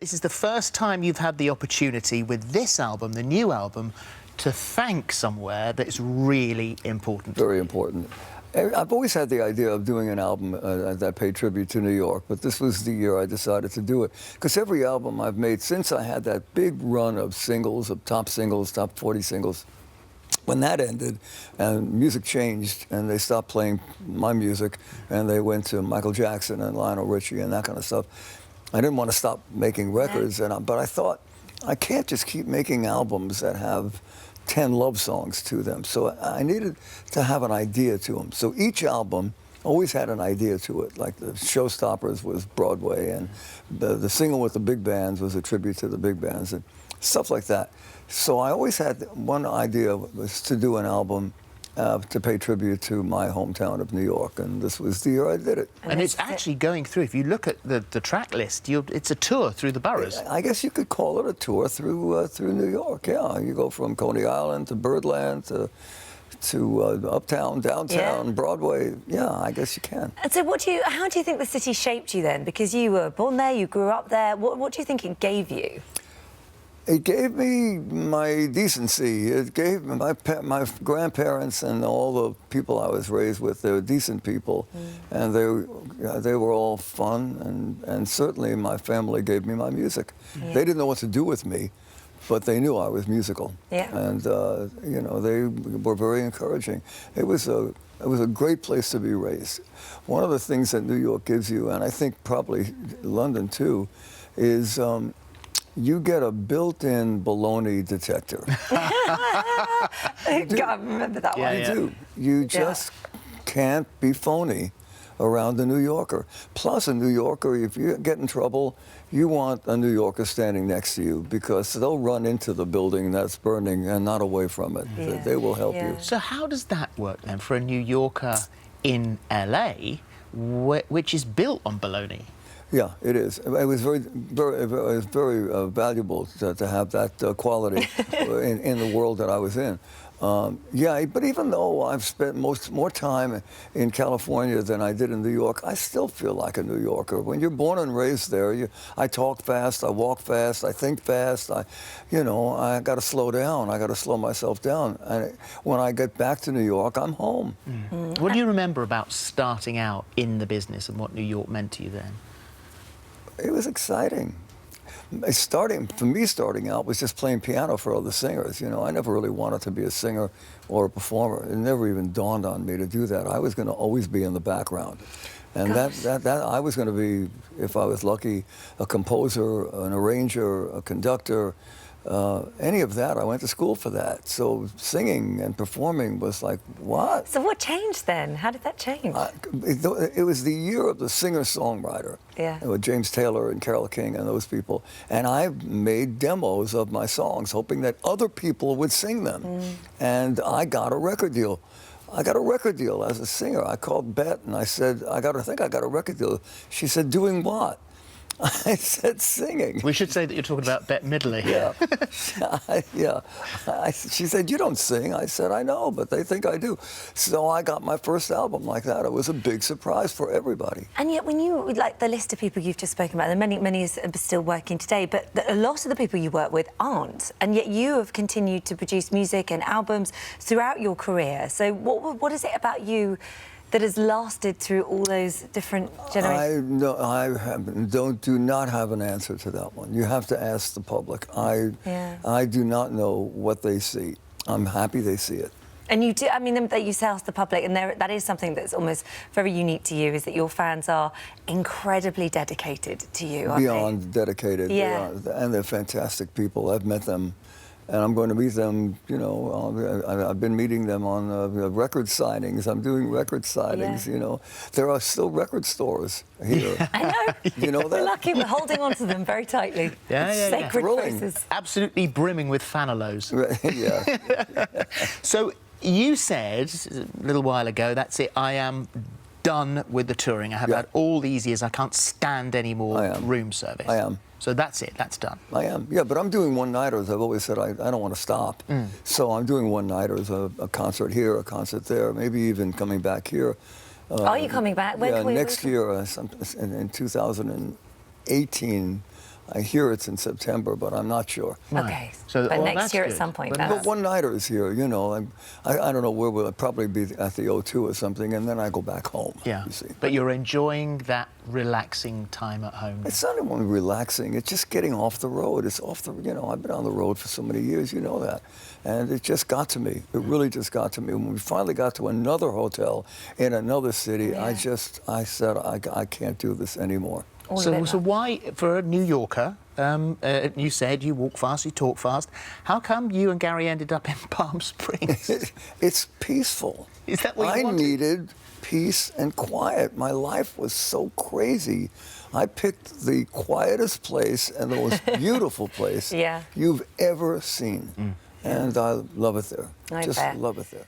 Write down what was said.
This is the first time you've had the opportunity with this album, the new album, to thank somewhere that's really important. Very important. I've always had the idea of doing an album that paid tribute to New York, but this was the year I decided to do it. Because every album I've made since I had that big run of singles, of top 40 singles, when that ended and music changed and they stopped playing my music and they went to Michael Jackson and Lionel Richie and that kind of stuff, I didn't want to stop making records, but I thought, I can't just keep making albums that have 10 love songs to them. So I needed to have an idea to them. So each album always had an idea to it. Like the Showstoppers was Broadway, and the single with the big bands was a tribute to the big bands, and stuff like that. So I always had one idea, was to do an album to pay tribute to my hometown of New York, and this was the year I did it. And it's actually going through, if you look at the track list, it's a tour through the boroughs. I guess you could call it a tour through New York, yeah. You go from Coney Island to Birdland to Uptown, Downtown, Broadway. Yeah, I guess you can. And so how do you think the city shaped you then? Because you were born there, you grew up there. What do you think it gave you? It gave me my decency. It gave me my grandparents and all the people I was raised with. They were decent people, and they were all fun. And certainly my family gave me my music. Yeah. They didn't know what to do with me, but they knew I was musical. Yeah. And you know, they were very encouraging. It was a great place to be raised. One of the things that New York gives you, and I think probably London too, is you get a built-in baloney detector. God, remember that one. You do. You just can't be phony around a New Yorker. Plus, a New Yorker, if you get in trouble, you want a New Yorker standing next to you, because they'll run into the building that's burning and not away from it. Yeah. They will help you. So how does that work then for a New Yorker in LA, which is built on baloney? Yeah, it is. It was very valuable to have that quality in the world that I was in. Yeah, but even though I've spent more time in California than I did in New York, I still feel like a New Yorker. When you're born and raised there, I talk fast, I walk fast, I think fast. I got to slow down. I got to slow myself down. And when I get back to New York, I'm home. What do you remember about starting out in the business and what New York meant to you then? It was exciting. For me, starting out was just playing piano for other singers. You know, I never really wanted to be a singer or a performer. It never even dawned on me to do that. I was going to always be in the background. And that I was going to be, if I was lucky, a composer, an arranger, a conductor, any of that. I went to school for that. So singing and performing was like, what? So what changed then? How did that change? It was the year of the singer-songwriter. Yeah. With James Taylor and Carole King and those people. And I made demos of my songs, hoping that other people would sing them. And I got a record deal. I got a record deal as a singer. I called Bet and I said, I think I got a record deal. She said, doing what? I said singing. We should say that you're talking about Bette Midler. Yeah. She said, you don't sing. I said, I know, but they think I do. So I got my first album like that. It was a big surprise for everybody. And yet when you, like the list of people you've just spoken about, and many are still working today, but a lot of the people you work with aren't. And yet you have continued to produce music and albums throughout your career. So what is it about you that has lasted through all those different generations? Do not have an answer to that one. You have to ask the public. I do not know what they see. I'm happy they see it. And you do, I mean, that you say ask the public, and that is something that's almost very unique to you, is that your fans are incredibly dedicated to you, aren't Beyond dedicated. Yeah. And they're fantastic people. I've met them. And I'm going to meet them, you know, I've been meeting them on record signings. I'm doing record signings, you know. There are still record stores here. I know. You know that? We're lucky, we're holding on to them very tightly. Sacred places. Absolutely brimming with fanalos. Yeah. So you said a little while ago, that's it, I am done with the touring. I have had all these years. I can't stand any more room service. I am. So that's it, that's done. I am, yeah, but I'm doing one-nighters. I've always said I don't want to stop. So I'm doing one-nighters, a concert here, a concert there, maybe even coming back here. Are you coming back? When next year, in 2018, I hear it's in September, but I'm not sure. Okay, So, but well, next that's year good. at some point. But one-nighters here, you know. I don't know where we'll probably be at the O2 or something, and then I go back home. Yeah, you see. but you're enjoying that relaxing time at home. It's not even relaxing. It's just getting off the road. It's off the, you know, I've been on the road for so many years, you know that. And it just got to me. It really just got to me. When we finally got to another hotel in another city, I said, I can't do this anymore. So why, for a New Yorker, you said you walk fast, you talk fast. How come you and Gary ended up in Palm Springs? It's peaceful. Is that what you wanted? I needed peace and quiet. My life was so crazy. I picked the quietest place and the most beautiful place you've ever seen. And I love it there. I Just bet. love it there.